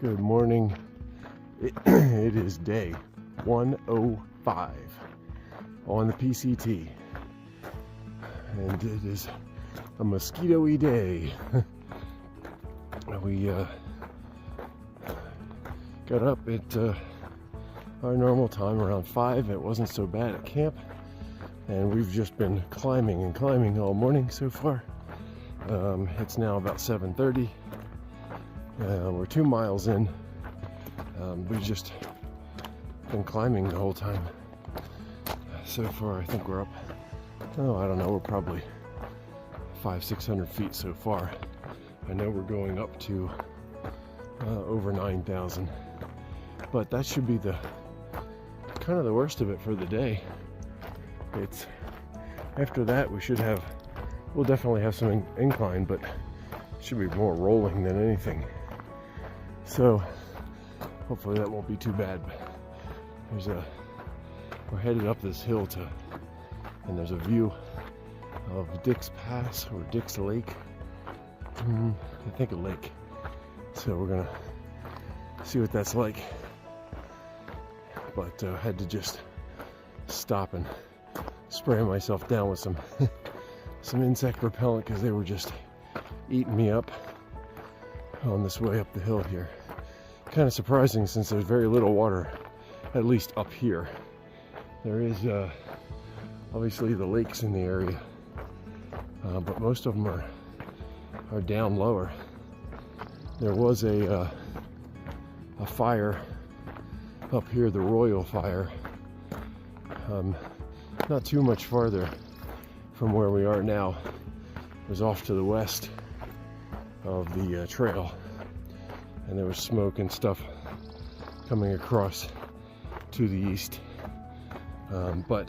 Good morning. It is day 105 on the PCT, and it is a mosquito-y day. We got up at our normal time around 5. It wasn't so bad at camp, and we've just been climbing and climbing all morning so far. It's now about 7:30. We're 2 miles in. We've just been climbing the whole time. So far, I think we're up, I don't know, we're probably 500-600 feet so far. I know we're going up to over 9,000, but that should be the kind of the worst of it for the day. It's after that we'll definitely have some incline, but it should be more rolling than anything. So hopefully that won't be too bad. We're headed up this hill and there's a view of Dick's Pass or Dick's Lake. I think a lake. So we're gonna see what that's like. But had to just stop and spray myself down with some insect repellent because they were just eating me up on this way up the hill here. Kind of surprising since there's very little water, at least up here. There is obviously the lakes in the area, but most of them are down lower. There was a fire up here, the Royal Fire, not too much farther from where we are now. It was off to the west of the trail, and there was smoke and stuff coming across to the east, but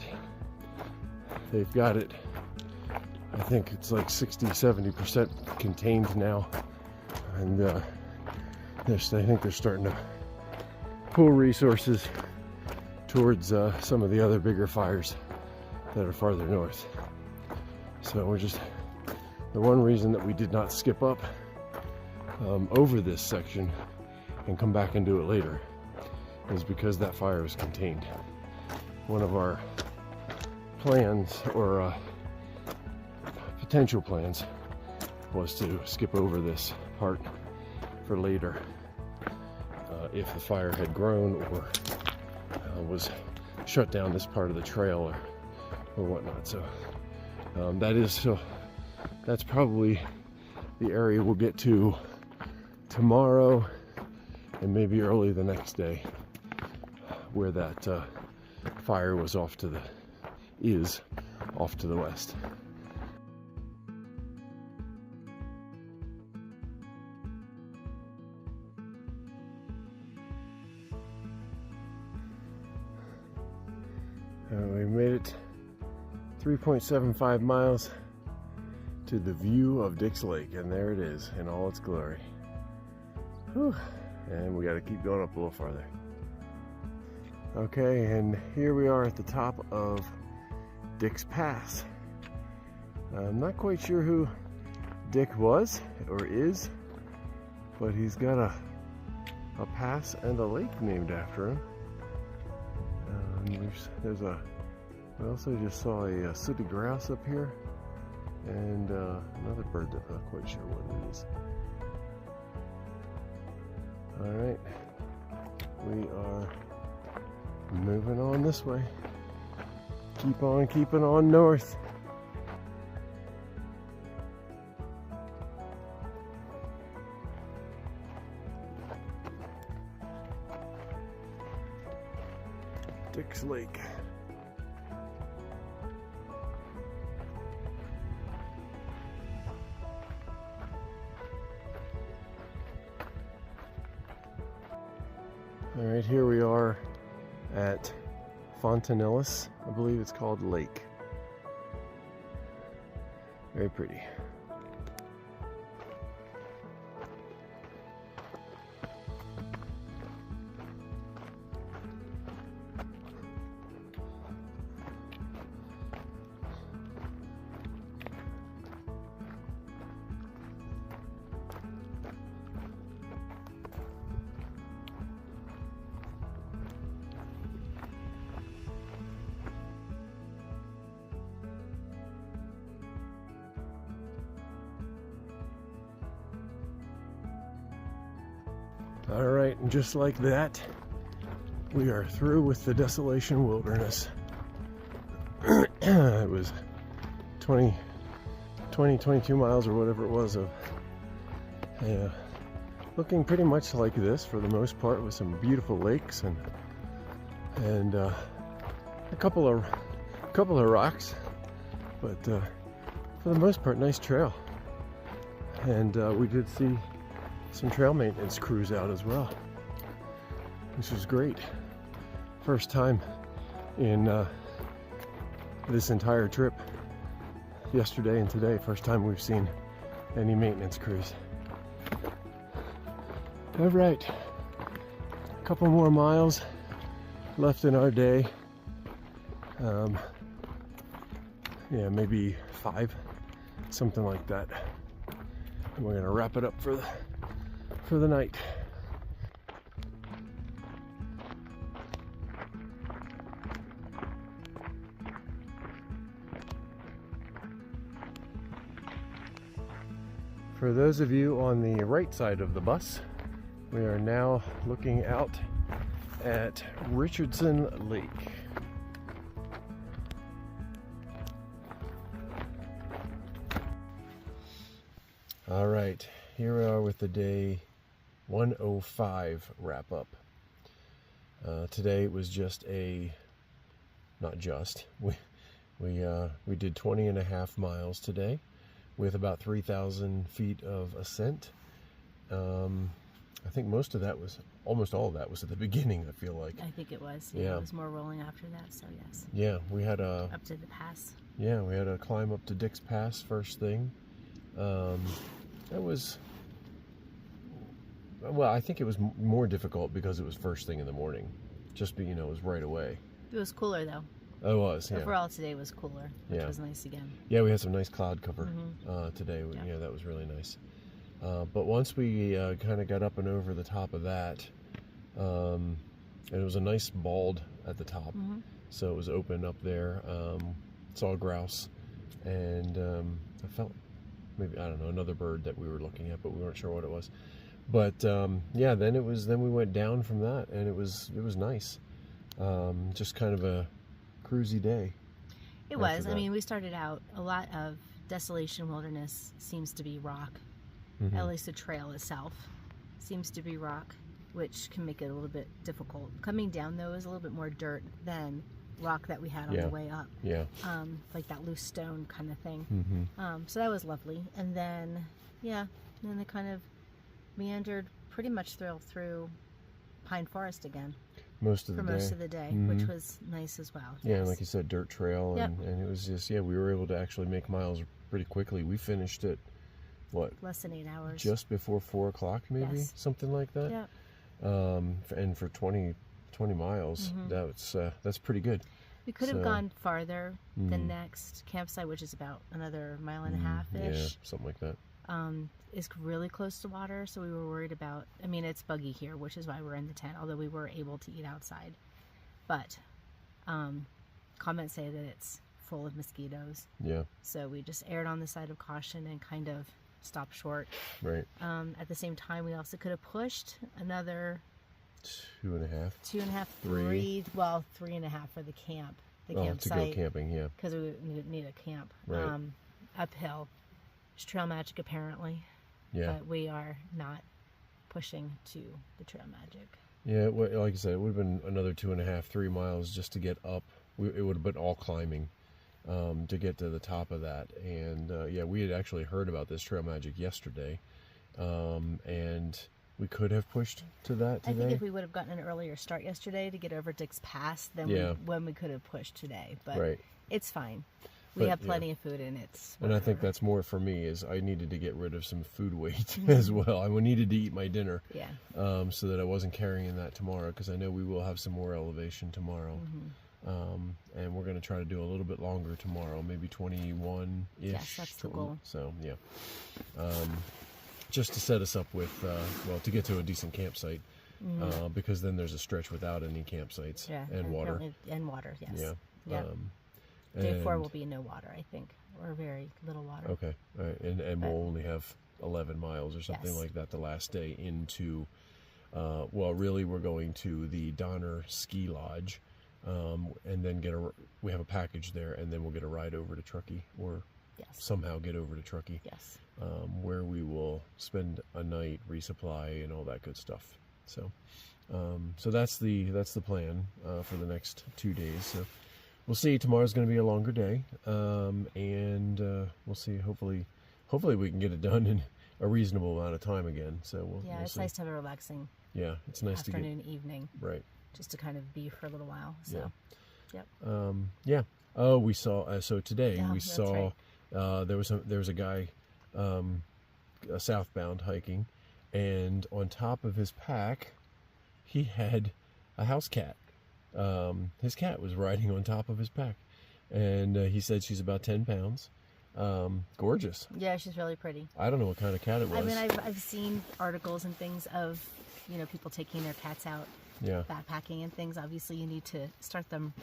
they've got it, I think it's like 60-70% contained now, and I think they're starting to pull resources towards some of the other bigger fires that are farther north. So we're just, the one reason that we did not skip up over this section and come back and do it later is because that fire is contained. One of our plans, or potential plans, was to skip over this part for later if the fire had grown or was shut down this part of the trail or whatnot. So that's probably the area we'll get to tomorrow and maybe early the next day, where that fire was off to the west. We made it 3.75 miles to the view of Dick's Lake, and there it is in all its glory. Whew. And we got to keep going up a little farther. Okay, and here we are at the top of Dick's Pass. I'm not quite sure who Dick was or is, but he's got a pass and a lake named after him. I also just saw a sooty grouse up here, and another bird that I'm not quite sure what it is. Alright, we are moving on this way. Keep on keeping on north. Dick's Lake. All right, here we are at Fontanillis, I believe it's called Lake. Very pretty. All right, and just like that, we are through with the Desolation Wilderness. It was 22 miles or whatever it was of looking pretty much like this for the most part, with some beautiful lakes and a couple of rocks, but for the most part, nice trail. And we did see some trail maintenance crews out as well, which was great. First time in this entire trip, yesterday and today, first time we've seen any maintenance crews. All right, a couple more miles left in our day. Yeah, maybe 5, something like that. And we're gonna wrap it up for the night. For those of you on the right side of the bus, we are now looking out at Richardson Lake. All right, here we are with the day 105 wrap up. Today was we did 20 and a half miles today with about 3,000 feet of ascent. I think almost all of that was at the beginning, I feel like. I think it was. Yeah. It was more rolling after that, so yes. Yeah, we had up to the pass. Yeah, we had a climb up to Dick's Pass first thing. It was, well, I think it was more difficult because it was first thing in the morning. Just it was right away. It was cooler though. It was, yeah. Overall today was cooler, which was nice again. Yeah, we had some nice cloud cover today. Yeah, that was really nice. But once we kind of got up and over the top of that, and it was a nice bald at the top, so it was open up there. Saw grouse, and I felt maybe, I don't know, another bird that we were looking at, but we weren't sure what it was. But yeah, then we went down from that, and it was nice. Just kind of a cruisy day. It was. I mean, we started out, a lot of Desolation Wilderness seems to be rock. At least the trail itself seems to be rock, which can make it a little bit difficult. Coming down though is a little bit more dirt than rock that we had on the way up. Yeah. Like that loose stone kind of thing. So that was lovely. And then, then they kind of meandered pretty much through Pine Forest again. Most of the day, which was nice as well. Yeah, and like you said, dirt trail, and it was just, we were able to actually make miles pretty quickly. We finished it, what? Less than 8 hours. Just before 4 o'clock, maybe? Something like that. Yeah. And for 20 miles, that's pretty good. We could have gone farther. The next campsite, which is about another mile and a half-ish. Yeah, something like that. Is really close to water, so we were worried about, I mean, it's buggy here, which is why we're in the tent, although we were able to eat outside. But comments say that it's full of mosquitoes. Yeah. So we just erred on the side of caution and kind of stopped short. Right. At the same time, we also could have pushed another 2.5. 2.5, 3. Well, 3.5 for the camp. The campsite. To go camping, yeah. Because we need a camp. Right. Uphill. It's trail magic apparently. Yeah. But we are not pushing to the trail magic. Yeah, like I said, it would have been another 2.5, 3 miles just to get up. It would have been all climbing to get to the top of that. And we had actually heard about this trail magic yesterday, and we could have pushed to that today. I think if we would have gotten an earlier start yesterday to get over Dick's Pass, then we could have pushed today. But it's fine. We have plenty of food in it. And I think that's more for me, is I needed to get rid of some food weight as well. I needed to eat my dinner so that I wasn't carrying that tomorrow, because I know we will have some more elevation tomorrow. And we're going to try to do a little bit longer tomorrow, maybe 21-ish. Yes, that's the goal. So, just to set us up with, to get to a decent campsite, because then there's a stretch without any campsites and water. And water, yes. Yeah. Day 4 will be no water, I think, or very little water. Okay, all right. And we'll only have 11 miles or something like that the last day into well, really, we're going to the Donner Ski Lodge, and then we have a package there, and then we'll get a ride over to Truckee, or Yes. somehow get over to Truckee. Yes. Where we will spend a night, resupply, and all that good stuff. So, so that's the plan for the next 2 days. So we'll see. Tomorrow's going to be a longer day, and we'll see. Hopefully we can get it done in a reasonable amount of time again. So we'll it's see. nice to have a relaxing. Yeah, it's nice afternoon, evening. Right. Just to kind of be for a little while. So. Yeah. Yep. Yeah. Oh, we saw. So today we that's saw. right. There was a guy southbound hiking, and on top of his pack, he had a house cat. His cat was riding on top of his pack, and he said she's about 10 pounds. Gorgeous. Yeah, she's really pretty. I don't know what kind of cat it was. I mean, I've seen articles and things of, people taking their cats out backpacking and things. Obviously, you need to start them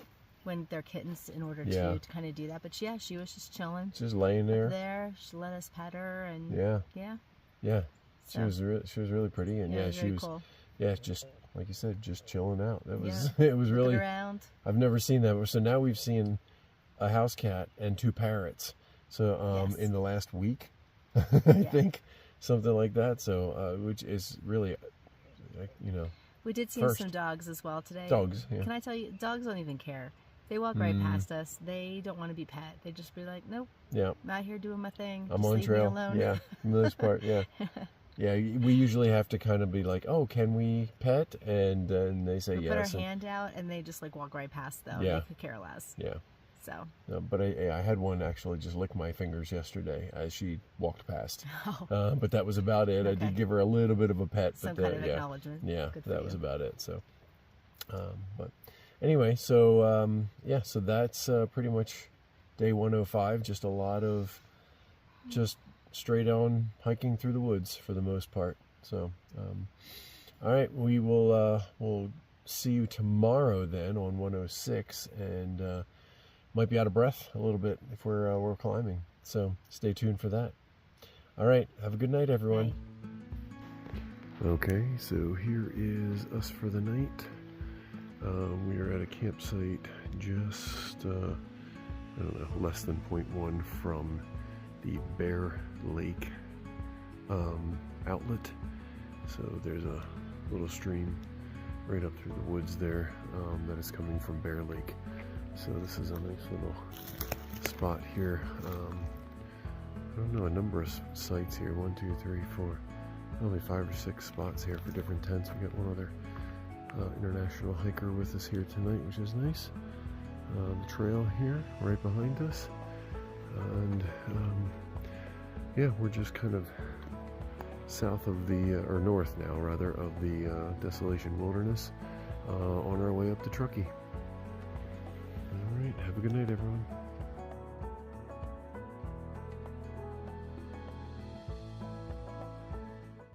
when they're kittens in order to kind of do that. But yeah, she was just chilling. Just laying there. There, she let us pet her, and yeah. She was really pretty, and she was cool. Just like you said, just chilling out. That was it was really. Around. I've never seen that before. So now we've seen a house cat and 2 parrots. So in the last week, I think something like that. So which is really, We did see some dogs as well today. Dogs, yeah. Can I tell you, dogs don't even care. They walk right past us. They don't want to be pet. They just be like, nope. Yeah. I'm out here doing my thing. I'm just on leave trail. Me alone. Yeah, for the most part, yeah. Yeah, we usually have to kind of be like, oh, can we pet? And then they say yes. Put our hand out, and they just walk right past though. Yeah. They could care less. Yeah. So. But I had one actually just lick my fingers yesterday as she walked past. Oh. But that was about it. I did give her a little bit of a pet. Some kind of acknowledgement. Yeah, that was about it. So, but anyway, so so that's pretty much day 105. Just a lot of just straight on hiking through the woods for the most part. So, all right, we will we'll see you tomorrow then on 106, and might be out of breath a little bit if we're climbing. So stay tuned for that. All right, have a good night, everyone. Bye. Okay, so here is us for the night. We are at a campsite just I don't know, less than 0.1 from the Bear Lake outlet. So there's a little stream right up through the woods there that is coming from Bear Lake. So this is a nice little spot here. I don't know, a number of sites here. 1, 2, 3, 4, only 5 or 6 spots here for different tents. We got one other international hiker with us here tonight, which is nice. The trail here right behind us, and we're just kind of south of the or north now rather of the Desolation Wilderness, on our way up to Truckee. All right, have a good night, everyone.